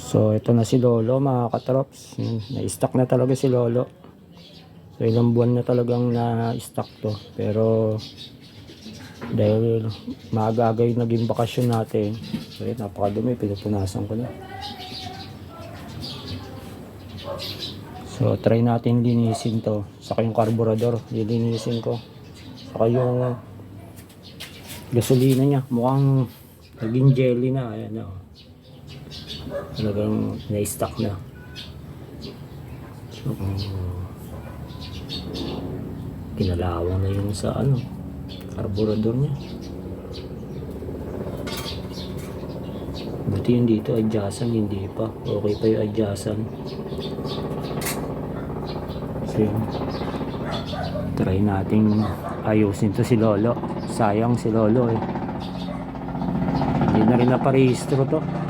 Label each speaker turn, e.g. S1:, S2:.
S1: So ito na si Lolo mga katrops. Na-stock na talaga si Lolo. So ilang buwan na talagang na-stock to. Pero dahil maaga-aga yung naging bakasyon natin. So yun, napakadumi. Pinupunasan ko na. So try natin linisin to. Saka yung carburetor, lilinisin ko. Saka yung gasolina niya, mukhang naging jelly na. Ayan o. Talagang na-stock na. So kinalawang na yung sa carburetor niya. Buti yung dito adjustan, hindi pa. Okay pa yung adjustan. So yun, try nating ayusin to si Lolo. Sayang si Lolo eh, hindi na rin naparehistro to.